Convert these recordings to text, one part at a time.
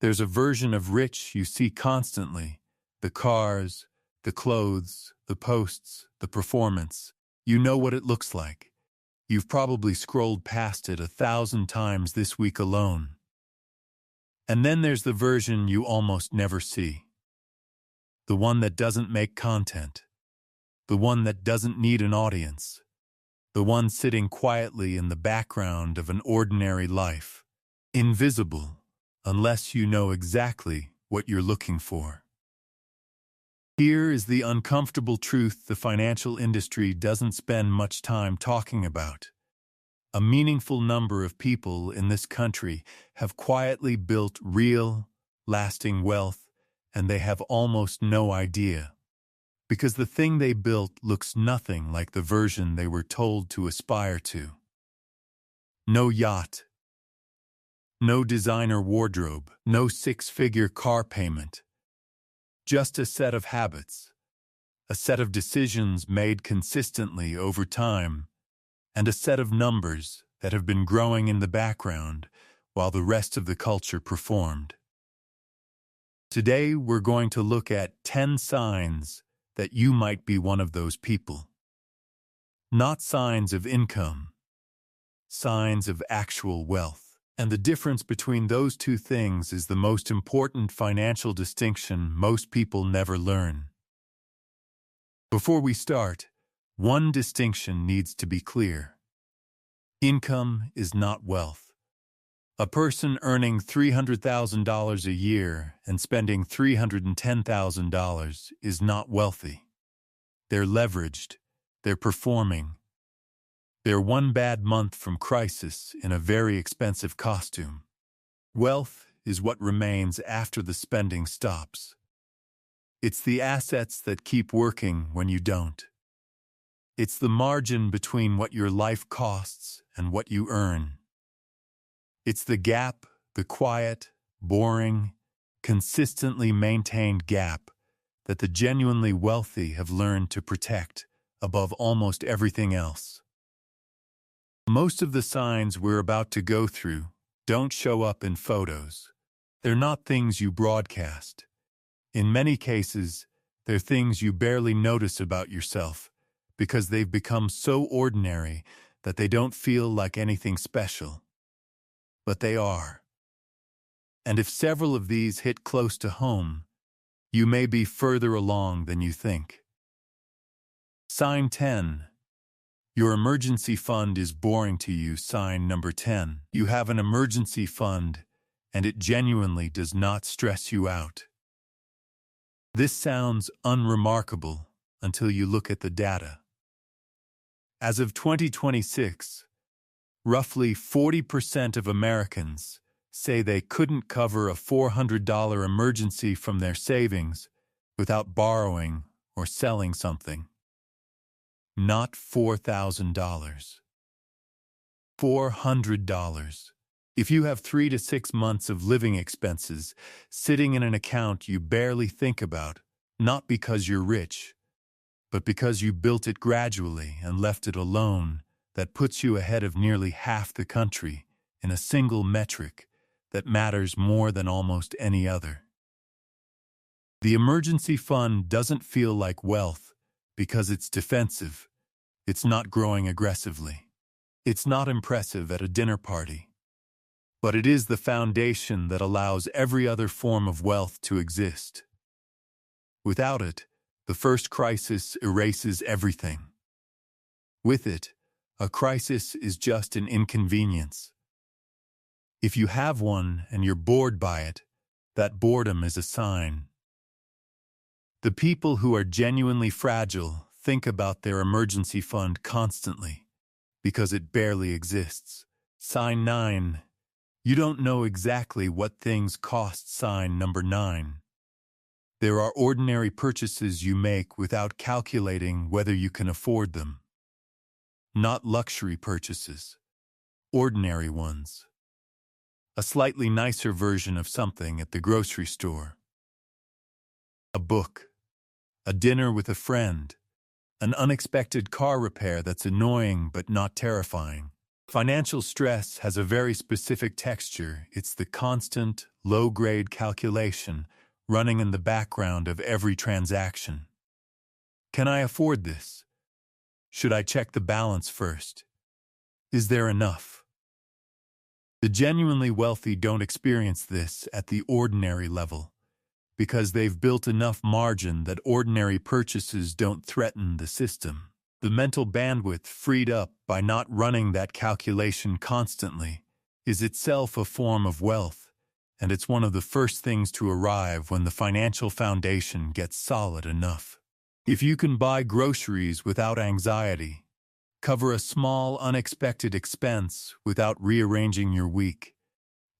There's a version of rich you see constantly. The cars, the clothes, the posts, the performance. You know what it looks like. You've probably scrolled past it 1,000 times this week alone. And then there's the version you almost never see. The one that doesn't make content. The one that doesn't need an audience. The one sitting quietly in the background of an ordinary life. Invisible, unless you know exactly what you're looking for. Here is the uncomfortable truth the financial industry doesn't spend much time talking about. A meaningful number of people in this country have quietly built real, lasting wealth, and they have almost no idea. Because the thing they built looks nothing like the version they were told to aspire to. No yacht. No designer wardrobe. No six-figure car payment. Just a set of habits. A set of decisions made consistently over time. And a set of numbers that have been growing in the background while the rest of the culture performed. Today, we're going to look at 10 signs that you might be one of those people. Not signs of income, signs of actual wealth. And the difference between those two things is the most important financial distinction most people never learn. Before we start, one distinction needs to be clear. Income is not wealth. A person earning $300,000 a year and spending $310,000 is not wealthy. They're leveraged. They're performing. They're one bad month from crisis in a very expensive costume. Wealth is what remains after the spending stops. It's the assets that keep working when you don't. It's the margin between what your life costs and what you earn. It's the gap, the quiet, boring, consistently maintained gap that the genuinely wealthy have learned to protect above almost everything else. Most of the signs we're about to go through don't show up in photos. They're not things you broadcast. In many cases, they're things you barely notice about yourself because they've become so ordinary that they don't feel like anything special. But they are. And if several of these hit close to home, you may be further along than you think. Sign 10. Your emergency fund is boring to you. Sign number 10. You have an emergency fund, and it genuinely does not stress you out. This sounds unremarkable until you look at the data. As of 2026, roughly 40% of Americans say they couldn't cover a $400 emergency from their savings without borrowing or selling something. Not $4,000. $400. If you have 3 to 6 months of living expenses sitting in an account you barely think about, not because you're rich, but because you built it gradually and left it alone, that puts you ahead of nearly half the country in a single metric that matters more than almost any other. The emergency fund doesn't feel like wealth because it's defensive. It's not growing aggressively. It's not impressive at a dinner party. But it is the foundation that allows every other form of wealth to exist. Without it, the first crisis erases everything. With it, a crisis is just an inconvenience. If you have one and you're bored by it, that boredom is a sign. The people who are genuinely fragile think about their emergency fund constantly, because it barely exists. Sign 9. You don't know exactly what things cost. Sign number 9. There are ordinary purchases you make without calculating whether you can afford them. Not luxury purchases, ordinary ones. A slightly nicer version of something at the grocery store. A book, a dinner with a friend, an unexpected car repair that's annoying but not terrifying. Financial stress has a very specific texture. It's the constant, low-grade calculation running in the background of every transaction. Can I afford this? Should I check the balance first? Is there enough? The genuinely wealthy don't experience this at the ordinary level, because they've built enough margin that ordinary purchases don't threaten the system. The mental bandwidth freed up by not running that calculation constantly is itself a form of wealth, and it's one of the first things to arrive when the financial foundation gets solid enough. If you can buy groceries without anxiety, cover a small unexpected expense without rearranging your week,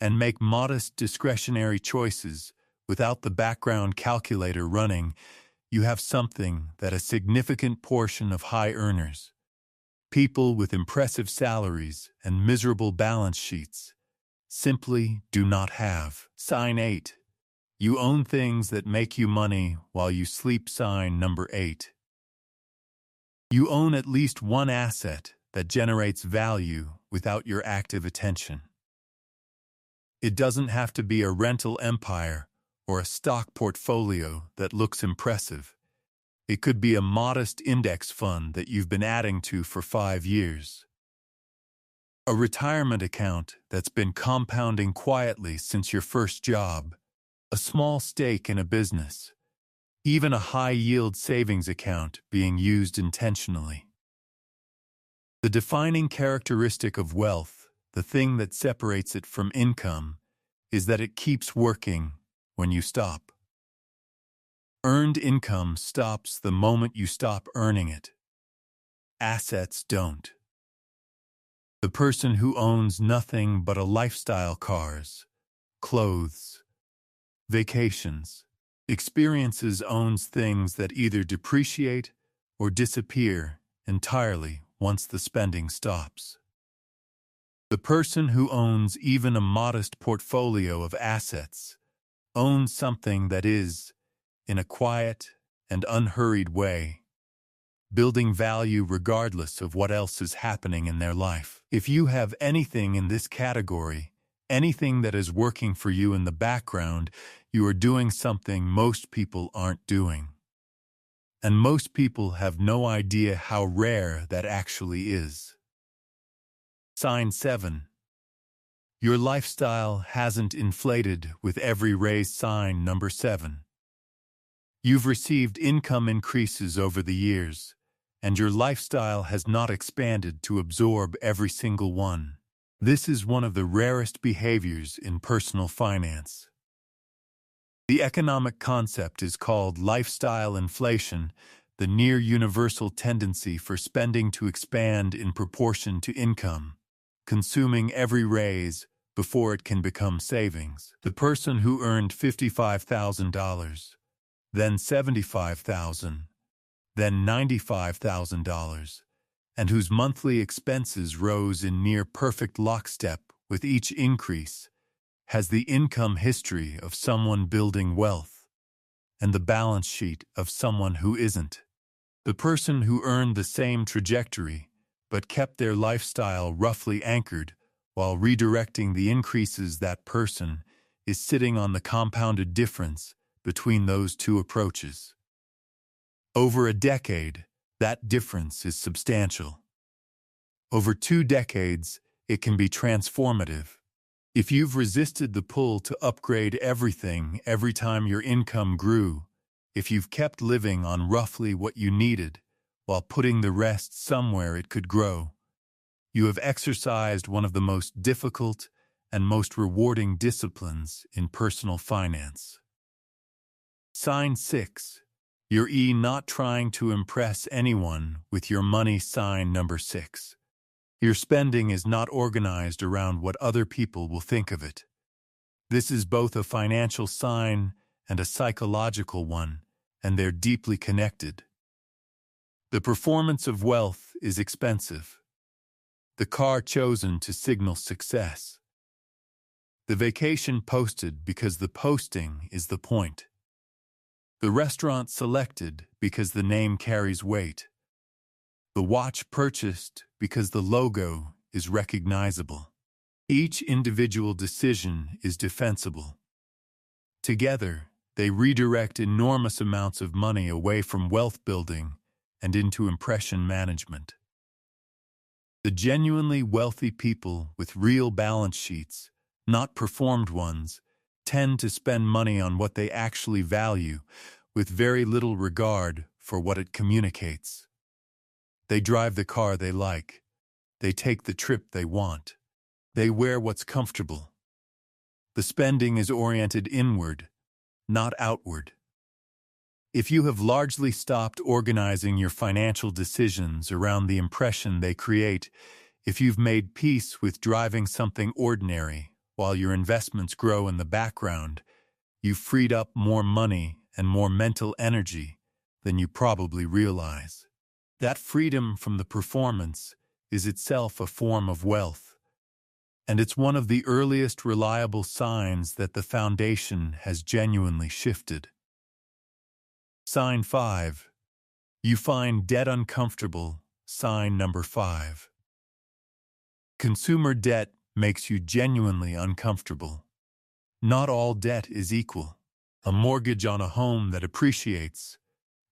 and make modest discretionary choices without the background calculator running, you have something that a significant portion of high earners, people with impressive salaries and miserable balance sheets, simply do not have. Sign 8. You own things that make you money while you sleep. Sign number 8. You own at least one asset that generates value without your active attention. It doesn't have to be a rental empire or a stock portfolio that looks impressive. It could be a modest index fund that you've been adding to for 5 years. A retirement account that's been compounding quietly since your first job. A small stake in a business. Even a high-yield savings account being used intentionally. The defining characteristic of wealth, the thing that separates it from income, is that it keeps working when you stop. Earned income stops the moment you stop earning it. Assets don't. The person who owns nothing but a lifestyle, cars, clothes, vacations, experiences, owns things that either depreciate or disappear entirely once the spending stops. The person who owns even a modest portfolio of assets owns something that is, in a quiet and unhurried way, building value regardless of what else is happening in their life. If you have anything in this category, anything that is working for you in the background, you are doing something most people aren't doing. And most people have no idea how rare that actually is. Sign 7. Your lifestyle hasn't inflated with every raise. Sign number 7. You've received income increases over the years, and your lifestyle has not expanded to absorb every single one. This is one of the rarest behaviors in personal finance. The economic concept is called lifestyle inflation, the near-universal tendency for spending to expand in proportion to income, consuming every raise before it can become savings. The person who earned $55,000, then $75,000, then $95,000, and whose monthly expenses rose in near-perfect lockstep with each increase, has the income history of someone building wealth, and the balance sheet of someone who isn't. The person who earned the same trajectory, but kept their lifestyle roughly anchored while redirecting the increases, that person is sitting on the compounded difference between those two approaches. Over a decade, that difference is substantial. Over 2 decades, it can be transformative. If you've resisted the pull to upgrade everything every time your income grew, if you've kept living on roughly what you needed while putting the rest somewhere it could grow, you have exercised one of the most difficult and most rewarding disciplines in personal finance. Sign 6. You're not trying to impress anyone with your money. Sign number 6. Your spending is not organized around what other people will think of it. This is both a financial sign and a psychological one, and they're deeply connected. The performance of wealth is expensive. The car chosen to signal success. The vacation posted because the posting is the point. The restaurant selected because the name carries weight. The watch purchased because the logo is recognizable. Each individual decision is defensible. Together, they redirect enormous amounts of money away from wealth building and into impression management. The genuinely wealthy people with real balance sheets, not performed ones, tend to spend money on what they actually value, with very little regard for what it communicates. They drive the car they like. They take the trip they want. They wear what's comfortable. The spending is oriented inward, not outward. If you have largely stopped organizing your financial decisions around the impression they create, if you've made peace with driving something ordinary while your investments grow in the background, you've freed up more money and more mental energy than you probably realize. That freedom from the performance is itself a form of wealth, and it's one of the earliest reliable signs that the foundation has genuinely shifted. Sign 5. You find debt uncomfortable. Sign number 5. Consumer debt makes you genuinely uncomfortable. Not all debt is equal. A mortgage on a home that appreciates,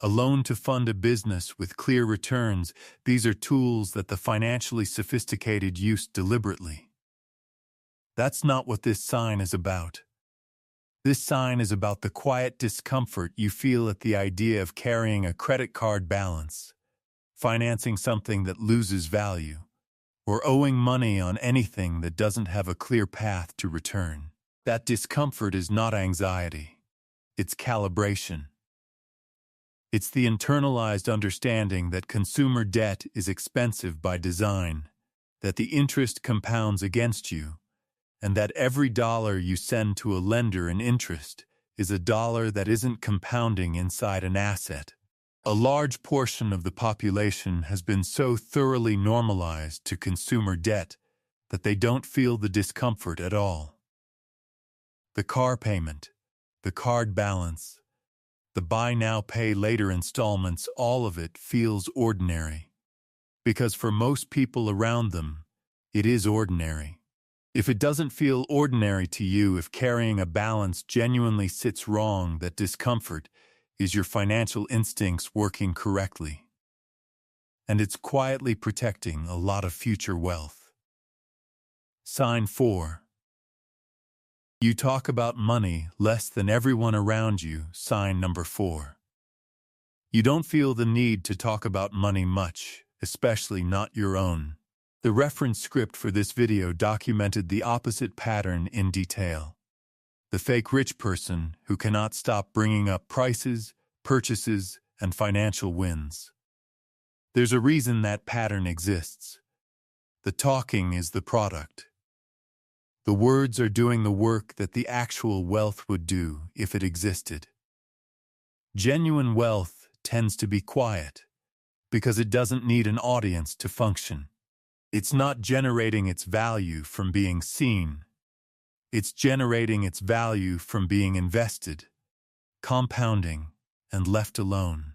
a loan to fund a business with clear returns, these are tools that the financially sophisticated use deliberately. That's not what this sign is about. This sign is about the quiet discomfort you feel at the idea of carrying a credit card balance, financing something that loses value, or owing money on anything that doesn't have a clear path to return. That discomfort is not anxiety. It's calibration. It's the internalized understanding that consumer debt is expensive by design, that the interest compounds against you, and that every dollar you send to a lender in interest is a dollar that isn't compounding inside an asset. A large portion of the population has been so thoroughly normalized to consumer debt that they don't feel the discomfort at all. The car payment, the card balance, the buy now, pay later installments, all of it feels ordinary. Because for most people around them, it is ordinary. If it doesn't feel ordinary to you, if carrying a balance genuinely sits wrong, that discomfort is your financial instincts working correctly. And it's quietly protecting a lot of future wealth. Sign 4. You talk about money less than everyone around you. Sign number 4. You don't feel the need to talk about money much, especially not your own. The reference script for this video documented the opposite pattern in detail. The fake rich person who cannot stop bringing up prices, purchases, and financial wins. There's a reason that pattern exists. The talking is the product. The words are doing the work that the actual wealth would do if it existed. Genuine wealth tends to be quiet because it doesn't need an audience to function. It's not generating its value from being seen. It's generating its value from being invested, compounding, and left alone.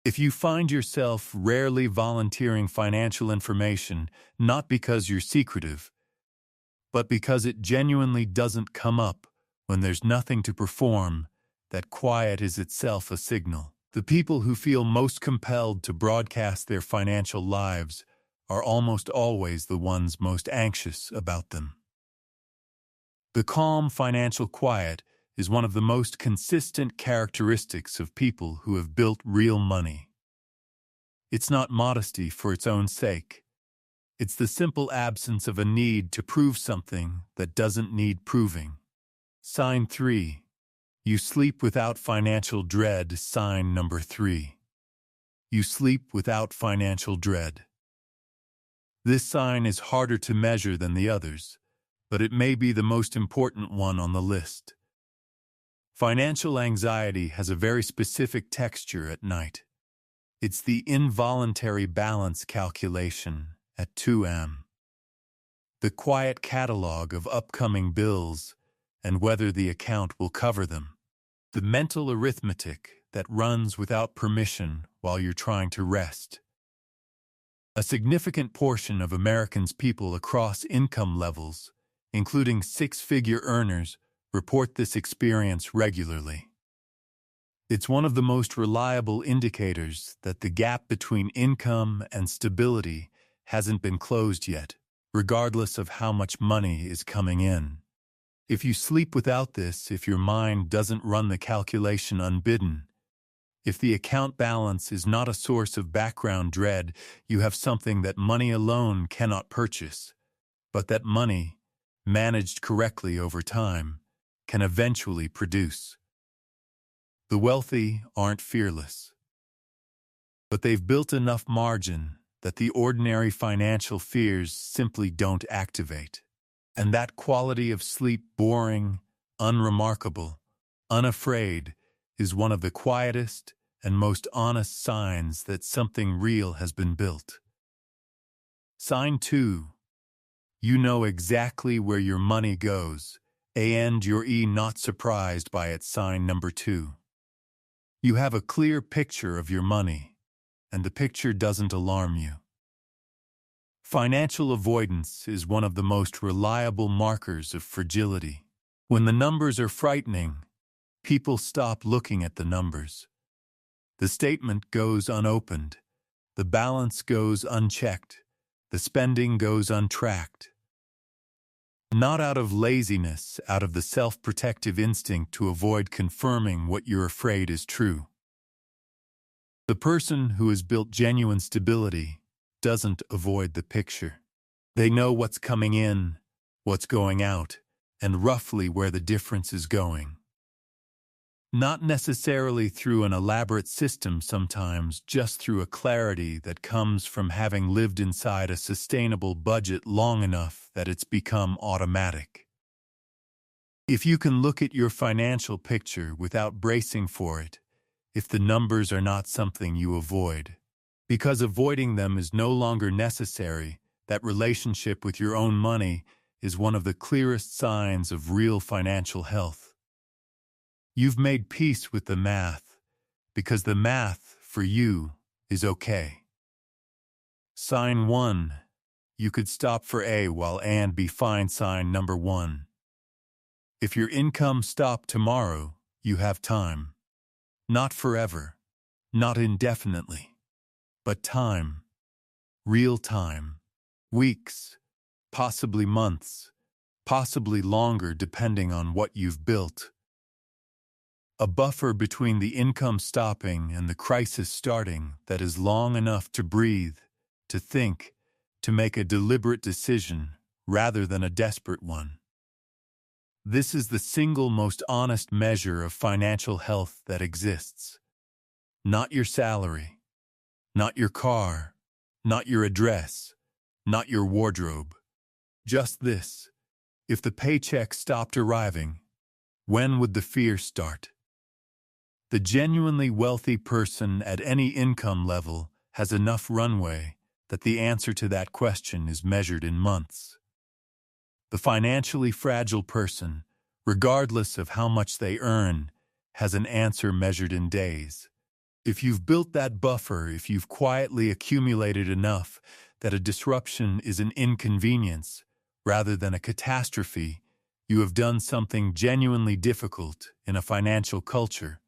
If you find yourself rarely volunteering financial information, not because you're secretive, but because it genuinely doesn't come up when there's nothing to perform, that quiet is itself a signal. The people who feel most compelled to broadcast their financial lives are almost always the ones most anxious about them. The calm financial quiet is one of the most consistent characteristics of people who have built real money. It's not modesty for its own sake. It's the simple absence of a need to prove something that doesn't need proving. Sign 3. You sleep without financial dread. Sign number 3. You sleep without financial dread. This sign is harder to measure than the others, but it may be the most important one on the list. Financial anxiety has a very specific texture at night. It's the involuntary balance calculation at 2 a.m. The quiet catalog of upcoming bills and whether the account will cover them. The mental arithmetic that runs without permission while you're trying to rest. A significant portion of Americans' people across income levels, including six-figure earners, report this experience regularly. It's one of the most reliable indicators that the gap between income and stability hasn't been closed yet, regardless of how much money is coming in. If you sleep without this, if your mind doesn't run the calculation unbidden, if the account balance is not a source of background dread, you have something that money alone cannot purchase, but that money, managed correctly over time, can eventually produce. The wealthy aren't fearless, but they've built enough margin that the ordinary financial fears simply don't activate. And that quality of sleep, boring, unremarkable, unafraid, is one of the quietest and most honest signs that something real has been built. Sign 2. You know exactly where your money goes, and you're not surprised by it. Sign number 2. You have a clear picture of your money, and the picture doesn't alarm you. Financial avoidance is one of the most reliable markers of fragility. When the numbers are frightening, people stop looking at the numbers. The statement goes unopened, the balance goes unchecked, the spending goes untracked. Not out of laziness, out of the self-protective instinct to avoid confirming what you're afraid is true. The person who has built genuine stability doesn't avoid the picture. They know what's coming in, what's going out, and roughly where the difference is going. Not necessarily through an elaborate system sometimes, just through a clarity that comes from having lived inside a sustainable budget long enough that it's become automatic. If you can look at your financial picture without bracing for it, if the numbers are not something you avoid, because avoiding them is no longer necessary, that relationship with your own money is one of the clearest signs of real financial health. You've made peace with the math, because the math, for you, is okay. Sign 1. You could stop for A while and be fine. Sign number 1. If your income stopped tomorrow, you have time. Not forever, not indefinitely, but time. Real time. Weeks, possibly months, possibly longer depending on what you've built. A buffer between the income stopping and the crisis starting that is long enough to breathe, to think, to make a deliberate decision rather than a desperate one. This is the single most honest measure of financial health that exists. Not your salary, not your car, not your address, not your wardrobe. Just this: if the paycheck stopped arriving, when would the fear start? The genuinely wealthy person at any income level has enough runway that the answer to that question is measured in months. The financially fragile person, regardless of how much they earn, has an answer measured in days. If you've built that buffer, if you've quietly accumulated enough that a disruption is an inconvenience rather than a catastrophe, you have done something genuinely difficult in a financial culture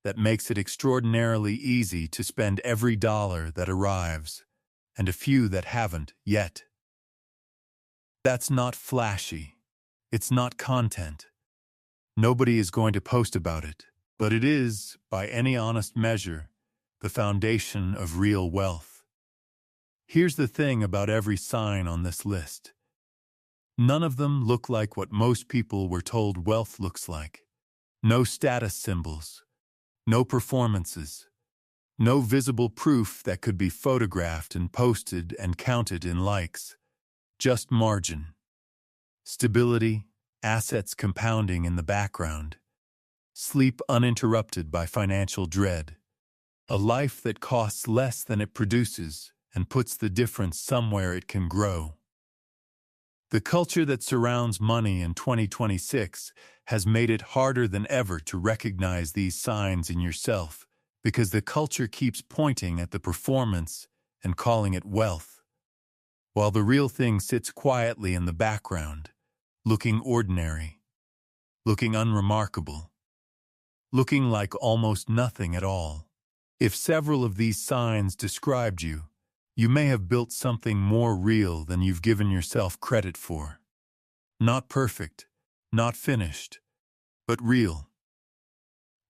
that makes it extraordinarily easy to spend every dollar that arrives, and a few that haven't yet. That's not flashy. It's not content. Nobody is going to post about it, but it is, by any honest measure, the foundation of real wealth. Here's the thing about every sign on this list. None of them look like what most people were told wealth looks like. No status symbols. No performances, no visible proof that could be photographed and posted and counted in likes. Just margin. Stability, assets compounding in the background. Sleep uninterrupted by financial dread. A life that costs less than it produces and puts the difference somewhere it can grow. The culture that surrounds money in 2026 has made it harder than ever to recognize these signs in yourself, because the culture keeps pointing at the performance and calling it wealth. while the real thing sits quietly in the background, looking ordinary, looking unremarkable, looking like almost nothing at all. If several of these signs described you, you may have built something more real than you've given yourself credit for. Not perfect, not finished, but real.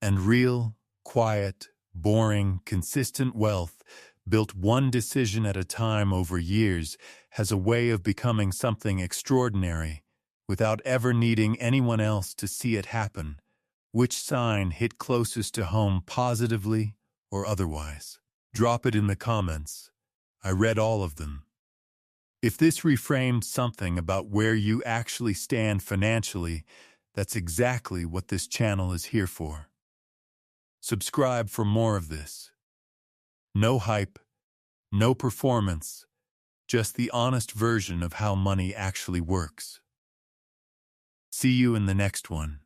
And real, quiet, boring, consistent wealth, built one decision at a time over years, has a way of becoming something extraordinary without ever needing anyone else to see it happen. Which sign hit closest to home, positively or otherwise? Drop it in the comments. I read all of them. If this reframed something about where you actually stand financially, that's exactly what this channel is here for. Subscribe for more of this. No hype, no performance, just the honest version of how money actually works. See you in the next one.